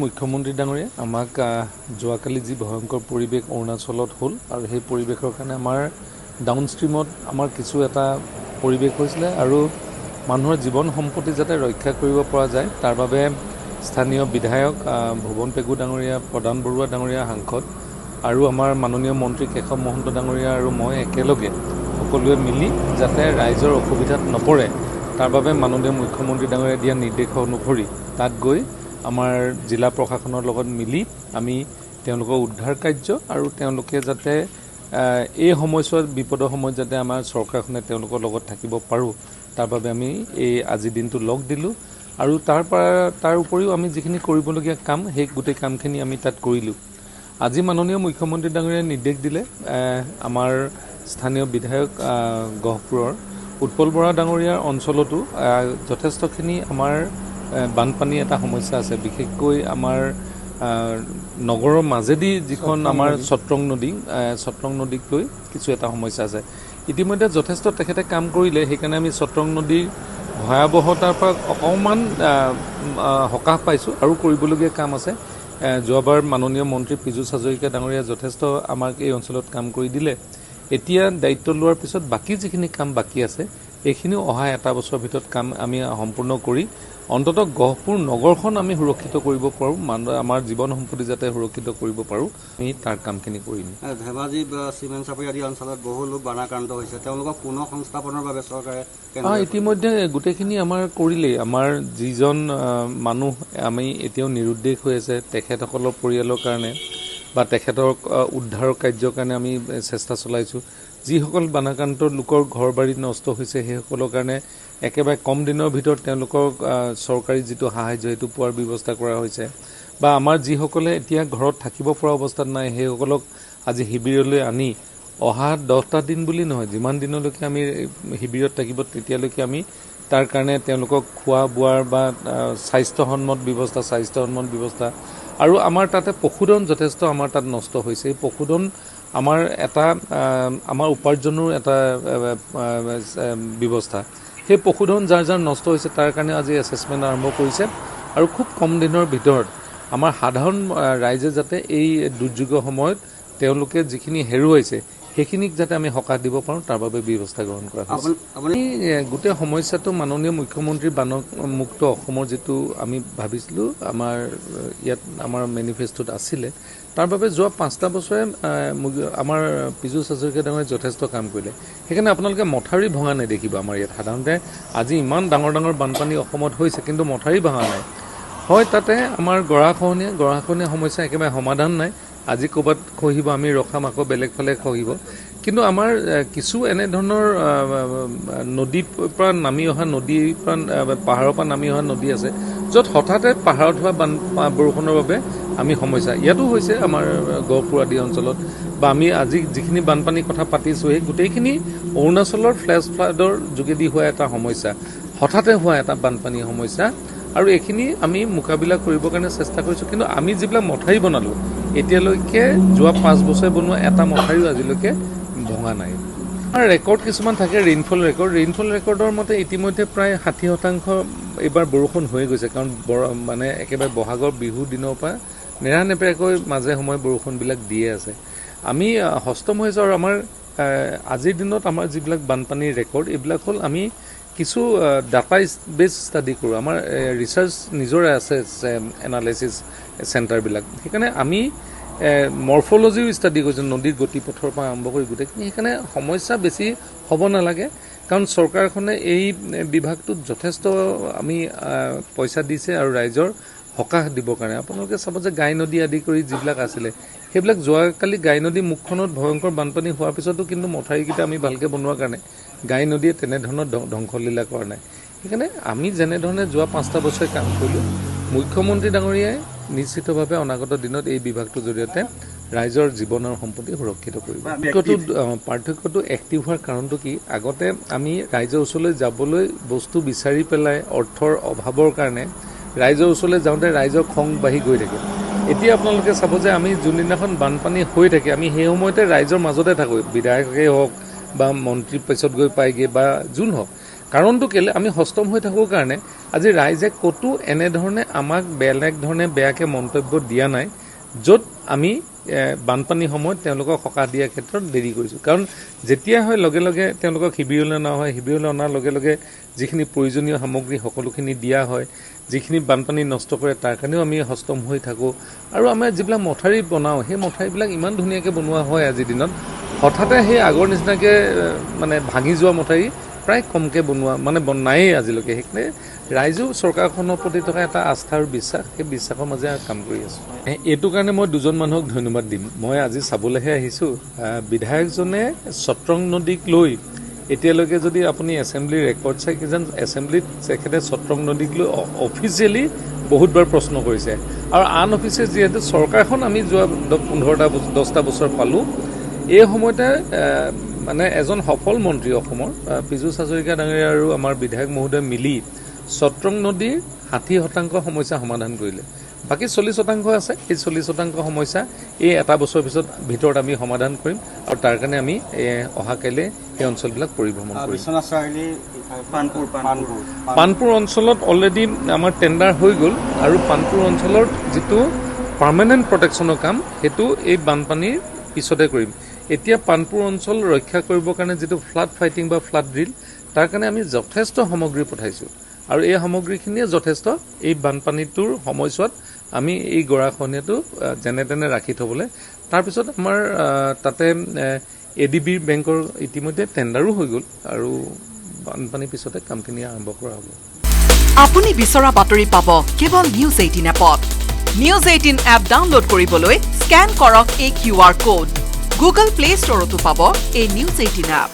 মুখ্যমন্ত্ৰী ডাঙৰীয়া আমাক যোৱাকালি যি ভয়ংকৰ পৰিৱেশ অৰুণাচলত হ'ল আৰু সেই পৰিৱেশৰ কাৰণে আমাৰ ডাউন ষ্ট্ৰীমত আমাৰ কিছু এটা পৰিৱেশ হৈছিলে আৰু মানুহৰ জীৱন সম্পত্তি যাতে ৰক্ষা কৰিব পৰা যায় তাৰ বাবে স্থানীয় বিধায়ক ভুৱন পেগু ডাঙৰীয়া, প্ৰধান বৰুৱা ডাঙৰীয়া, সাংসদ আৰু আমাৰ মাননীয় মন্ত্ৰী কেশৱ মহন্ত ডাঙৰীয়া আৰু মই একেলগে সকলোৱে মিলি যাতে ৰাইজৰ অসুবিধাত নপৰে তাৰ বাবে মাননীয় মুখ্যমন্ত্ৰী ডাঙৰীয়া দিয়া নিৰ্দেশ অনুসৰি তাত গৈ আমাৰ জিলা প্ৰশাসনৰ লগত মিলি আমি তেওঁলোকৰ উদ্ধাৰ কাৰ্য আৰু তেওঁলোকে যাতে এই সময়ছোৱাত বিপদৰ সময়ত যাতে আমাৰ চৰকাৰখনে তেওঁলোকৰ লগত থাকিব পাৰোঁ তাৰ বাবে আমি এই আজিৰ দিনটো লগ দিলোঁ আৰু তাৰ উপৰিও আমি যিখিনি কৰিবলগীয়া কাম সেই গোটেই কামখিনি আমি তাত কৰিলোঁ। আজি মাননীয় মুখ্যমন্ত্ৰী ডাঙৰীয়াই নিৰ্দেশ দিলে আমাৰ স্থানীয় বিধায়ক গহপুৰৰ উৎপল বৰা ডাঙৰীয়াৰ অঞ্চলতো যথেষ্টখিনি আমাৰ বানপানী এটা সমস্যা আছে, বিশেষকৈ আমাৰ নগৰৰ মাজেদি যিখন আমাৰ চট্ৰং নদীক লৈ কিছু এটা সমস্যা আছে। ইতিমধ্যে যথেষ্ট তেখেতে কাম কৰিলে, সেইকাৰণে আমি চট্ৰং নদীৰ ভয়াৱহতাৰ পৰা অকণমান সকাহ পাইছোঁ আৰু কৰিবলগীয়া কাম আছে। যোৱাবাৰ মাননীয় মন্ত্ৰী পীযুষ হাজৰিকা ডাঙৰীয়া যথেষ্ট আমাক এই অঞ্চলত কাম কৰি দিলে। এতিয়া দায়িত্ব লোৱাৰ পিছত বাকী যিখিনি কাম বাকী আছে এইখিনিও অহা এটা বছৰৰ ভিতৰত কাম আমি সম্পূৰ্ণ কৰি অন্ততঃ গহপুৰ নগৰখন আমি সুৰক্ষিত কৰিব পাৰোঁ, আমাৰ জীৱন সম্পত্তি যাতে সুৰক্ষিত কৰিব পাৰোঁ আমি তাৰ কামখিনি কৰিম। ধেমাজি চিমেণ্ট চাপৰি আদি অঞ্চলত বহু লোক বানাক্ৰান্ত হৈছে, তেওঁলোকক পুনৰ সংস্থাপনৰ বাবে চৰকাৰে ইতিমধ্যে গোটেইখিনি আমাৰ কৰিলেই। আমাৰ যিজন মানুহ আমি এতিয়াও নিৰুদ্দেশ হৈ আছে তেখেতসকলৰ পৰিয়ালৰ কাৰণে বা তেখেতক উদ্ধাৰৰ কাৰ্যৰ কাৰণে আমি চেষ্টা চলাইছোঁ। যিসকল বানাক্ৰান্ত লোকৰ ঘৰ বাৰী নষ্ট হৈছে সেইসকলৰ কাৰণে একেবাৰে কম দিনৰ ভিতৰত তেওঁলোকক চৰকাৰী যিটো সাহায্য সেইটো পোৱাৰ ব্যৱস্থা কৰা হৈছে বা আমাৰ যিসকলে এতিয়া ঘৰত থাকিব পৰা অৱস্থাত নাই সেইসকলক আজি শিবিৰলৈ আনি অহা 10টা দিন বুলি নহয়, যিমান দিনলৈকে আমি শিবিৰত থাকিব তেতিয়ালৈকে আমি তাৰ কাৰণে তেওঁলোকক খোৱা বোৱাৰ বা স্বাস্থ্যসন্মত ব্যৱস্থা আৰু আমাৰ তাতে পশুধন যথেষ্ট আমাৰ তাত নষ্ট হৈছে। এই পশুধন আমাৰ আমাৰ উপাৰ্জনৰ এটা ব্যৱস্থা। সেই পশুধন যাৰ নষ্ট হৈছে তাৰ কাৰণে আজি এছেছমেণ্ট আৰম্ভ কৰিছে আৰু খুব কম দিনৰ ভিতৰত আমাৰ সাধাৰণ ৰাইজে যাতে এই দুৰ্যোগৰ সময়ত তেওঁলোকে যিখিনি হেৰুৱাইছে সেইখিনিক যাতে আমি সকাহ দিব পাৰোঁ তাৰ বাবে ব্যৱস্থা গ্ৰহণ কৰা হৈছে। গোটেই সমস্যাটো মাননীয় মুখ্যমন্ত্ৰীৰ বানমুক্ত অসমৰ যিটো আমি ভাবিছিলোঁ আমাৰ মেনিফেষ্টোত আছিলে তাৰ বাবে যোৱা 5টা বছৰে আমাৰ পীযুষ হাজৰিকা ডাঙৰীয়াই যথেষ্ট কাম কৰিলে। সেইকাৰণে আপোনালোকে মথাউৰি ভঙা নেদেখিব আমাৰ ইয়াত। সাধাৰণতে আজি ইমান ডাঙৰ বানপানী অসমত হৈছে কিন্তু মথাউৰি ভঙা নাই। হয়, তাতে আমাৰ গৰাখহনীয়া সমস্যা একেবাৰে সমাধান নাই। আজি ক'ৰবাত খহিব আমি ৰখাম, আকৌ বেলেগ ফালে খহিব। কিন্তু আমাৰ কিছু এনেধৰণৰ নদীৰ পৰা নামি অহা পাহাৰৰ পৰা নামি অহা নদী আছে য'ত হঠাতে পাহাৰত হোৱা বৰষুণৰ বাবে আমি সমস্যা ইয়াতো হৈছে আমাৰ গহপুৰ আদি অঞ্চলত বা আমি আজি যিখিনি বানপানীৰ কথা পাতিছোঁ সেই গোটেইখিনি অৰুণাচলৰ ফ্লেছ ফ্লাডৰ যোগেদি হোৱা এটা সমস্যা, হঠাতে হোৱা এটা বানপানীৰ সমস্যা আৰু এইখিনি আমি মোকাবিলা কৰিবৰ কাৰণে চেষ্টা কৰিছোঁ। কিন্তু আমি যিবিলাক মথাউৰি বনালোঁ এতিয়ালৈকে যোৱা 5 বছৰে বনোৱা এটা মথাউৰিও আজিলৈকে ভঙা নাই। আমাৰ ৰেকৰ্ড কিছুমান থাকে, ৰেইনফল ৰেকৰ্ডৰ মতে ইতিমধ্যে প্ৰায় 60% এইবাৰ বৰষুণ হৈ গৈছে, কাৰণ একেবাৰে বহাগৰ বিহুৰ দিনৰ পৰা নেৰানেপেৰাকৈ মাজে সময়ে বৰষুণবিলাক দিয়ে আছে। আমি হস্তম হৈ আছোঁ আৰু আমাৰ আজিৰ দিনত আমাৰ যিবিলাক বানপানীৰ ৰেকৰ্ড এইবিলাক হ'ল আমি কিছু ডাটা বেছ ষ্টাডি কৰোঁ। আমাৰ ৰিচাৰ্চ নিজৰে আছে এনালাইচিছ চেণ্টাৰবিলাক, সেইকাৰণে আমি মৰ্ফলজিও ষ্টাডি কৰিছোঁ, নদীৰ গতিপথৰ পৰা আৰম্ভ কৰি গোটেইখিনি। সেইকাৰণে সমস্যা বেছি হ'ব নালাগে, কাৰণ চৰকাৰখনে এই বিভাগটোত যথেষ্ট আমি পইচা দিছে আৰু ৰাইজৰ সকাহ দিবৰ কাৰণে। আপোনালোকে চাব যে গাই নদী আদি কৰি যিবিলাক আছিলে সেইবিলাক যোৱাকালি গাই নদী মুখখনত ভয়ংকৰ বানপানী হোৱাৰ পিছতো কিন্তু মথাউৰিকেইটা আমি ভালকৈ বনোৱাৰ কাৰণে গাই নদীয়ে তেনেধৰণৰ ধ্বংসলীলা কৰা নাই। সেইকাৰণে আমি যেনেধৰণে যোৱা 5টা বছৰে কাম কৰিলোঁ, মুখ্যমন্ত্ৰী ডাঙৰীয়াই নিশ্চিতভাৱে অনাগত দিনত এই বিভাগটোৰ জৰিয়তে ৰাইজৰ জীৱন আৰু সম্পত্তি সুৰক্ষিত কৰিব। পাৰ্থক্যটো এক্টিভ হোৱাৰ কাৰণটো কি, আগতে আমি ৰাইজৰ ওচৰলৈ যাবলৈ বস্তু বিচাৰি পেলাই অৰ্থৰ অভাৱৰ কাৰণে ৰাইজৰ ওচৰলৈ যাওঁতে ৰাইজৰ খং বাঢ়ি গৈ থাকে। এতিয়া আপোনালোকে চাব যে আমি যোনদিনাখন বানপানী হৈ থাকে আমি সেই সময়তে ৰাইজৰ মাজতে থাকোঁ, বিধায়কেই হওক বা মন্ত্ৰী পিছত গৈ পায়গৈ বা যোন হওক। কাৰণটো কেলৈ আমি হস্তম হৈ থাকোঁ কাৰণে আজি ৰাইজে ক'তো এনেধৰণে আমাক বেলেগ ধৰণে বেয়াকৈ মন্তব্য দিয়া নাই, য'ত আমি বানপানীৰ সময়ত তেওঁলোকক সকাহ দিয়াৰ ক্ষেত্ৰত দেৰি কৰিছোঁ। কাৰণ যেতিয়া হয় লগে লগে তেওঁলোকক শিবিৰলৈ অনা হয়, শিবিৰলৈ অনাৰ লগে লগে যিখিনি প্ৰয়োজনীয় সামগ্ৰী সকলোখিনি দিয়া হয়, যিখিনি বানপানী নষ্ট কৰে তাৰ কাৰণেও আমি হস্তম হৈ থাকোঁ। আৰু আমাৰ যিবিলাক মথাউৰি বনাওঁ সেই মথাউৰিবিলাক ইমান ধুনীয়াকৈ বনোৱা হয় আজিৰ দিনত, হঠাতে সেই আগৰ নিচিনাকৈ মানে ভাঙি যোৱা মথাউৰি প্ৰায় কমকৈ বনোৱা মানে নায়েই আজিলৈকে। সেইকাৰণে ৰাইজেও চৰকাৰখনৰ প্ৰতি থকা এটা আস্থা আৰু বিশ্বাস, সেই বিশ্বাসৰ মাজেৰে কাম কৰি আছোঁ। এইটো কাৰণে মই দুজন মানুহক ধন্যবাদ দিম। মই আজি চাবলৈহে আহিছোঁ, বিধায়কজনে চট্ৰং নদীক লৈ এতিয়ালৈকে যদি আপুনি এছেম্বলিৰ ৰেকৰ্ড চাই কিজান এছেম্বলিত তেখেতে চট্ৰং নদীক লৈ অফিচিয়েলি বহুতবাৰ প্ৰশ্ন কৰিছে। আৰু আন অফিচিয়েল যিহেতু চৰকাৰখন আমি যোৱা 10টা বছৰ পালোঁ, এই সময়তে মানে এজন সফল মন্ত্ৰী অসমৰ পীযুষ হাজৰিকা ডাঙৰীয়া আৰু আমাৰ বিধায়ক মহোদয় মিলি চট্ৰং নদীৰ 60% সমস্যা সমাধান কৰিলে। বাকী 40% আছে। এই 40% সমস্যা এই এটা বছৰৰ ভিতৰত আমি সমাধান কৰিম আৰু তাৰ কাৰণে আমি অহা কাইলৈ এই অঞ্চলবিলাক পৰিভ্ৰমণ কৰিম। পানপুৰ অঞ্চলত অলৰেডি আমাৰ টেণ্ডাৰ হৈ গ'ল আৰু পানপুৰ অঞ্চলৰ যিটো পাৰ্মানেণ্ট প্ৰটেকশ্যনৰ কাম সেইটো এই বানপানীৰ পিছতে কৰিম। এতিয়া পানপুৰ অঞ্চল ৰক্ষা কৰিবৰ কাৰণে যিটো ফ্লাড ফাইটিং বা ফ্লাড ড্ৰিল, তাৰ কাৰণে আমি যথেষ্ট সামগ্ৰী পঠাইছোঁ আৰু এই সামগ্ৰীখিনিয়ে যথেষ্ট এই বানপানীটোৰ সময়ছোৱাত আমি এই গৰাখহনীয়াটো যেনে তেনে ৰাখি থ'বলৈ। তাৰপিছত আমাৰ তাতে ADB বেংকৰ ইতিমধ্যে টেণ্ডাৰো হৈ গ'ল আৰু বানপানীৰ পিছতে কামখিনি আৰম্ভ কৰা হ'ব। আপুনি বিচৰা বাতৰি পাব কেৱল নিউজ 18 এপত। নিউজ 18 এপ ডাউনলোড কৰিবলৈ স্কেন কৰক এই QR কোড। গুগল প্লে ষ্টৰতো পাব এই নিউজ 18 এপ।